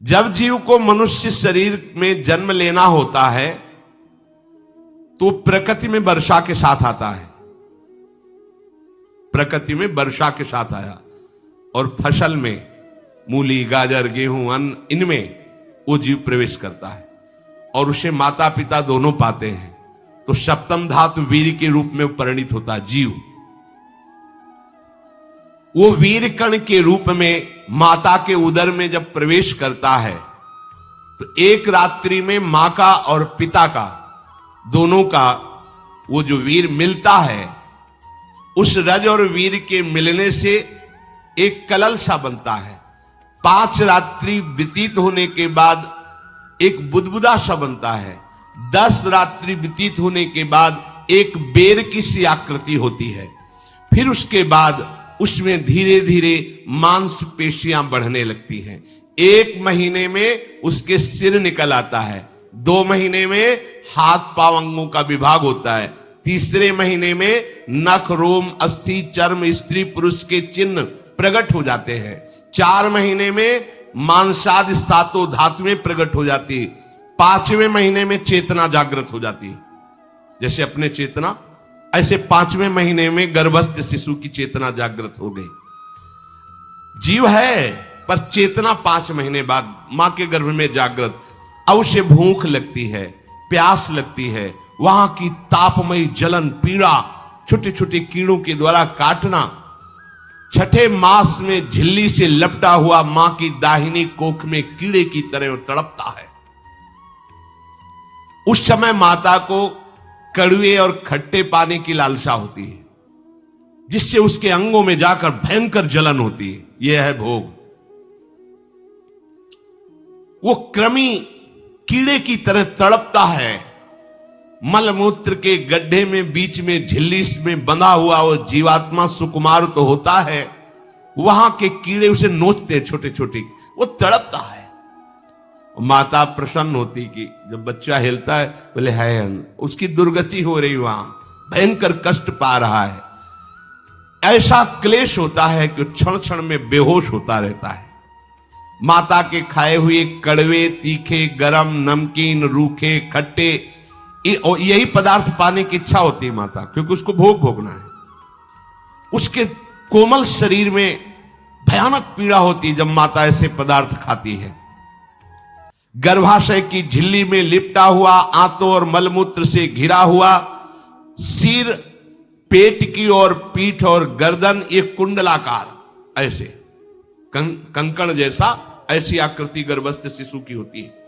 जब जीव को मनुष्य शरीर में जन्म लेना होता है तो प्रकृति में वर्षा के साथ आता है, प्रकृति में वर्षा के साथ आया और फसल में मूली, गाजर, गेहूं, अन्न, इनमें वो जीव प्रवेश करता है और उसे माता पिता दोनों पाते हैं। तो सप्तम धातु वीर के रूप में परिणित होता है जीव। वो वीर कण के रूप में माता के उदर में जब प्रवेश करता है तो एक रात्रि में मां का और पिता का, दोनों का वो जो वीर मिलता है, उस रज और वीर के मिलने से एक कलल सा बनता है। 5 रात्रि व्यतीत होने के बाद एक बुदबुदा सा बनता है। 10 रात्रि व्यतीत होने के बाद एक बेर की सी आकृति होती है। फिर उसके बाद उसमें धीरे धीरे मांसपेशियां बढ़ने लगती हैं। 1 महीने में उसके सिर निकल आता है, 2 महीने में हाथ पांव अंगों का विभाग होता है, तीसरे महीने में नख, रोम, अस्थि, चर्म, स्त्री पुरुष के चिन्ह प्रकट हो जाते हैं। 4 महीने में मांसादि 7 धातुएं प्रकट हो जाती है। 5वें महीने में चेतना जागृत हो जाती है। जैसे अपने चेतना, ऐसे 5वें महीने में गर्भस्थ शिशु की चेतना जागृत हो गई। जीव है पर चेतना 5 महीने बाद मां के गर्भ में जागृत। अब उसे भूख लगती है, प्यास लगती है, वहां की तापमयी जलन, पीड़ा, छोटे छोटे कीड़ों के द्वारा काटना, 6ठे मास में झिल्ली से लपटा हुआ मां की दाहिनी कोख में कीड़े की तरह तड़पता है। उस समय माता को कड़वे और खट्टे पानी की लालसा होती है, जिससे उसके अंगों में जाकर भयंकर जलन होती है। यह है भोग। वो कृमि कीड़े की तरह तड़पता है। मलमूत्र के गड्ढे में बीच में झिल्ली में बंधा हुआ वो जीवात्मा सुकुमार तो होता है, वहां के कीड़े उसे नोचते छोटे छोटे, वो तड़पता है। माता प्रसन्न होती कि जब बच्चा हिलता है, बोले है उसकी दुर्गति हो रही, वहां भयंकर कष्ट पा रहा है। ऐसा क्लेश होता है कि क्षण क्षण में बेहोश होता रहता है। माता के खाए हुए कड़वे, तीखे, गरम, नमकीन, रूखे, खट्टे, यही पदार्थ पाने की इच्छा होती है माता, क्योंकि उसको भोग भोगना है। उसके कोमल शरीर में भयानक पीड़ा होती है जब माता ऐसे पदार्थ खाती है। गर्भाशय की झिल्ली में लिपटा हुआ, आंतों और मलमूत्र से घिरा हुआ सिर, पेट की और पीठ और गर्दन एक कुंडलाकार, ऐसे कंकण जैसा, ऐसी आकृति गर्भस्थ शिशु की होती है।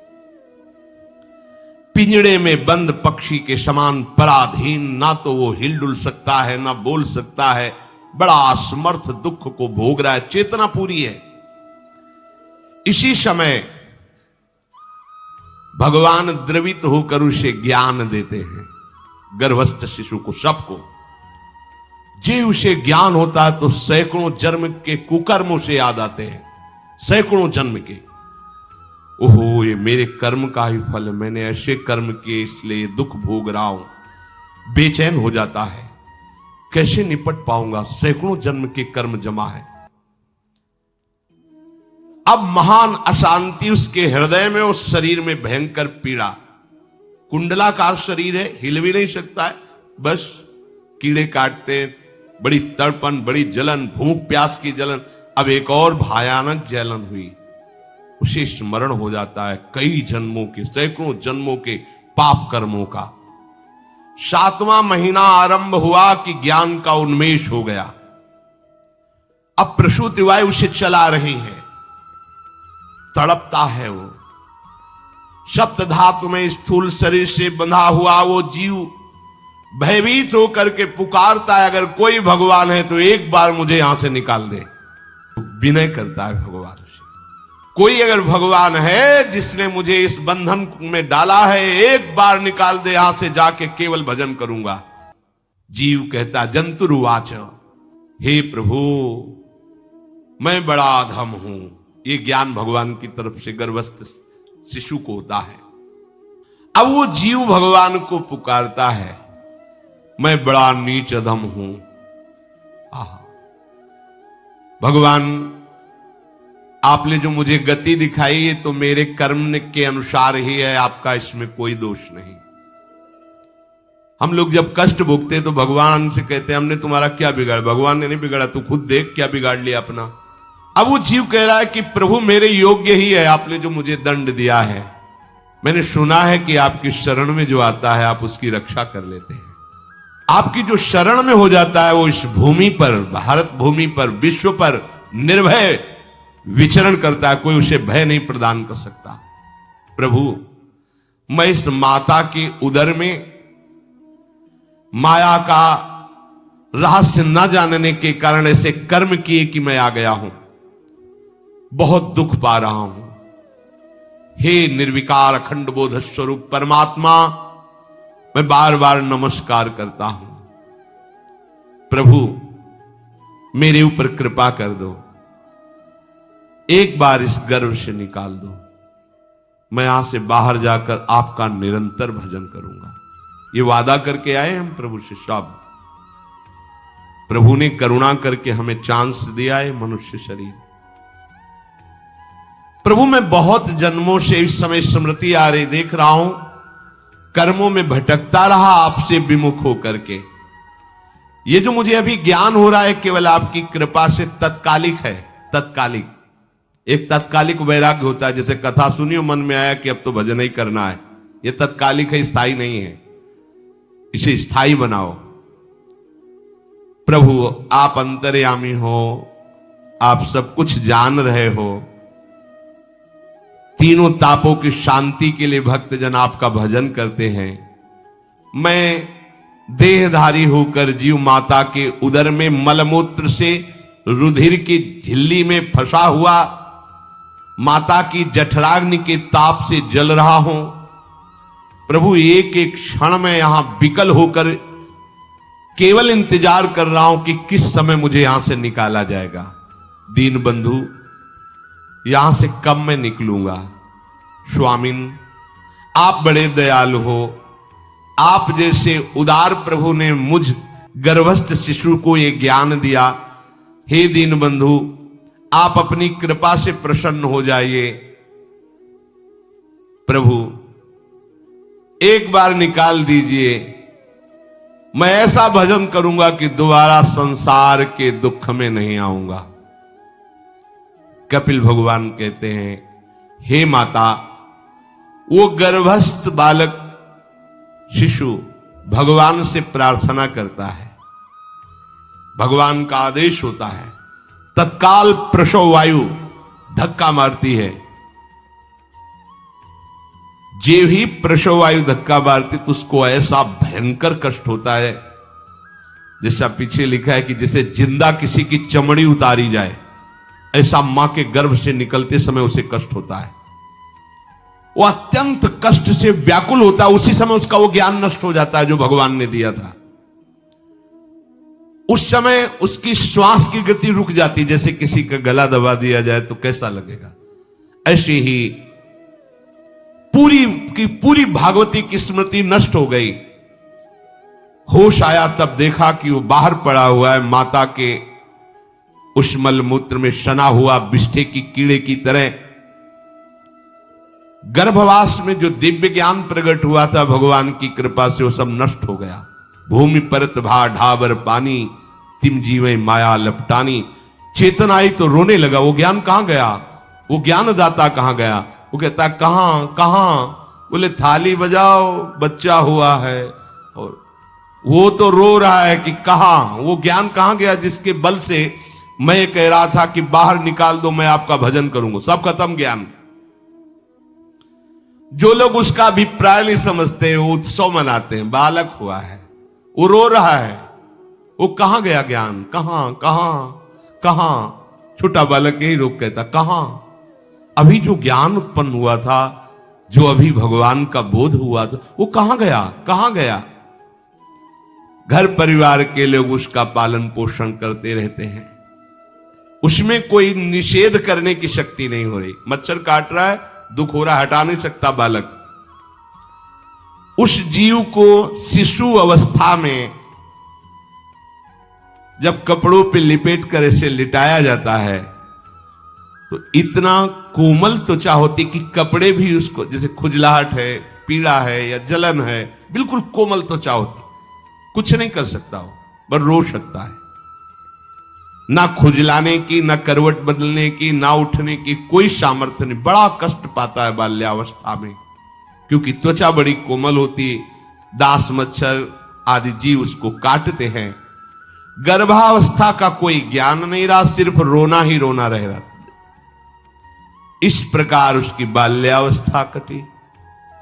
पिंजड़े में बंद पक्षी के समान पराधीन, ना तो वो हिलडुल सकता है ना बोल सकता है। बड़ा असमर्थ दुख को भोग रहा है, चेतना पूरी है। इसी समय भगवान द्रवित होकर उसे ज्ञान देते हैं, गर्भस्थ शिशु को, सबको। जे उसे ज्ञान होता है तो सैकड़ों जन्म के कुकर्मों से याद आते हैं, सैकड़ों जन्म के। ओहो, ये मेरे कर्म का ही फल है, मैंने ऐसे कर्म किए इसलिए दुख भोग रहा हूं। बेचैन हो जाता है, कैसे निपट पाऊंगा, सैकड़ों जन्म के कर्म जमा है। अब महान अशांति उसके हृदय में, उस शरीर में भयंकर पीड़ा। कुंडलाकार शरीर है, हिल भी नहीं सकता है, बस कीड़े काटते, बड़ी तड़पन, बड़ी जलन, भूख प्यास की जलन। अब एक और भयानक जलन हुई, उसे स्मरण हो जाता है कई जन्मों के, सैकड़ों जन्मों के पाप कर्मों का। 7वां महीना आरंभ हुआ कि ज्ञान का उन्मेष हो गया। अब प्रसूति वायु उसे चला रही है, तड़पता है वो। सप्त धातु में स्थूल शरीर से बंधा हुआ वो जीव भयभीत होकर के पुकारता है, अगर कोई भगवान है तो एक बार मुझे यहां से निकाल दे। विनय करता है भगवान से, कोई अगर भगवान है जिसने मुझे इस बंधन में डाला है, एक बार निकाल दे यहां से, जाके केवल भजन करूंगा। जीव कहता, जंतुरुवाच, हे प्रभु मैं बड़ा अधम हूं। ये ज्ञान भगवान की तरफ से गर्भस्थ शिशु को होता है। अब वो जीव भगवान को पुकारता है, मैं बड़ा नीच अधम हूं। आहा, भगवान आपने जो मुझे गति दिखाई है तो मेरे कर्म के अनुसार ही है, आपका इसमें कोई दोष नहीं। हम लोग जब कष्ट भोगते तो भगवान से कहते हैं हमने तुम्हारा क्या बिगाड़ा। भगवान ने नहीं बिगाड़ा, तू खुद देख क्या बिगाड़ लिया अपना। अब वो जीव कह रहा है कि प्रभु मेरे योग्य ही है, आपने जो मुझे दंड दिया है। मैंने सुना है कि आपकी शरण में जो आता है आप उसकी रक्षा कर लेते हैं। आपकी जो शरण में हो जाता है वो इस भूमि पर, भारत भूमि पर, विश्व पर निर्भय विचरण करता है, कोई उसे भय नहीं प्रदान कर सकता। प्रभु मैं इस माता के उदर में माया का रहस्य न जानने के कारण ऐसे कर्म किए कि मैं आ गया हूं, बहुत दुख पा रहा हूं। हे निर्विकार अखंड बोध स्वरूप परमात्मा, मैं बार बार नमस्कार करता हूं। प्रभु मेरे ऊपर कृपा कर दो, एक बार इस गर्भ से निकाल दो, मैं यहां से बाहर जाकर आपका निरंतर भजन करूंगा। ये वादा करके आए हम प्रभु से सब। प्रभु ने करुणा करके हमें चांस दिया है मनुष्य शरीर। प्रभु मैं बहुत जन्मों से इस समय स्मृति आ रही देख रहा हूं, कर्मों में भटकता रहा आपसे विमुख होकर के। ये जो मुझे अभी ज्ञान हो रहा है केवल आपकी कृपा से तत्कालिक है, तत्कालिक। एक तत्कालिक वैराग्य होता है, जैसे कथा सुनियो मन में आया कि अब तो भजन ही करना है, ये तत्कालिक है, स्थायी नहीं है। इसे स्थायी बनाओ। प्रभु आप अंतर्यामी हो, आप सब कुछ जान रहे हो। तीनों तापों की शांति के लिए भक्तजन आपका भजन करते हैं। मैं देहधारी होकर जीव माता के उदर में मलमूत्र से रुधिर की झिल्ली में फंसा हुआ माता की जठराग्नि के ताप से जल रहा हूं। प्रभु एक एक क्षण में यहां विकल होकर केवल इंतजार कर रहा हूं कि किस समय मुझे यहां से निकाला जाएगा। दीन बंधु यहां से कब मैं निकलूंगा। स्वामिन आप बड़े दयालु हो, आप जैसे उदार प्रभु ने मुझ गर्भस्थ शिशु को यह ज्ञान दिया। हे दीन बंधु आप अपनी कृपा से प्रसन्न हो जाइए। प्रभु एक बार निकाल दीजिए, मैं ऐसा भजन करूंगा कि दोबारा संसार के दुख में नहीं आऊंगा। कपिल भगवान कहते हैं हे माता, वो गर्भस्थ बालक शिशु भगवान से प्रार्थना करता है, भगवान का आदेश होता है, तत्काल प्रसव वायु धक्का मारती है। जे ही प्रसव वायु धक्का मारती तो उसको ऐसा भयंकर कष्ट होता है, जैसा पीछे लिखा है कि जैसे जिंदा किसी की चमड़ी उतारी जाए, ऐसा मां के गर्भ से निकलते समय उसे कष्ट होता है। वो अत्यंत कष्ट से व्याकुल होता है, उसी समय उसका वो ज्ञान नष्ट हो जाता है जो भगवान ने दिया था। उस समय उसकी श्वास की गति रुक जाती, जैसे किसी का गला दबा दिया जाए तो कैसा लगेगा। ऐसे ही पूरी की पूरी भागवती की स्मृति नष्ट हो गई। होश आया तब देखा कि वो बाहर पड़ा हुआ है, माता के उस मलमूत्र में सना हुआ विष्ठे की कीड़े की तरह। गर्भवास में जो दिव्य ज्ञान प्रकट हुआ था भगवान की कृपा से वो सब नष्ट हो गया। भूमि परत भा ढाबर पानी, तिम जीवे माया लपटानी। चेतन आई तो रोने लगा, वो ज्ञान कहां गया, वो ज्ञानदाता कहां गया। वो कहता कहां कहां, बोले थाली बजाओ बच्चा हुआ है। और वो तो रो रहा है कि कहां, वो ज्ञान कहां गया जिसके बल से मैं कह रहा था कि बाहर निकाल दो, मैं आपका भजन करूंगा। सब खत्म ज्ञान। जो लोग उसका अभिप्राय नहीं समझते वो उत्सव मनाते हैं, बालक हुआ है, वो रो रहा है, वो कहां गया ज्ञान, कहां कहां कहां। छोटा बालक यही रोक कहता कहां, अभी जो ज्ञान उत्पन्न हुआ था, जो अभी भगवान का बोध हुआ था, वो कहां गया कहां गया। घर परिवार के लोग उसका पालन पोषण करते रहते हैं, उसमें कोई निषेध करने की शक्ति नहीं हो रही। मच्छर काट रहा है, दुख हो रहा है, हटा नहीं सकता बालक। उस जीव को शिशु अवस्था में जब कपड़ों पे लिपेट कर ऐसे लिटाया जाता है तो इतना कोमल त्वचा होती कि कपड़े भी उसको, जैसे खुजलाहट है, पीड़ा है या जलन है, बिल्कुल कोमल त्वचा होती, कुछ नहीं कर सकता हो, पर रो सकता है। ना खुजलाने की, ना करवट बदलने की, ना उठने की कोई सामर्थ्य नहीं। बड़ा कष्ट पाता है बाल्यावस्था में, क्योंकि त्वचा बड़ी कोमल होती है, दास मच्छर आदि जीव उसको काटते हैं। गर्भावस्था का कोई ज्ञान नहीं रहा, सिर्फ रोना ही रोना रह रहा था। इस प्रकार उसकी बाल्यावस्था कटी।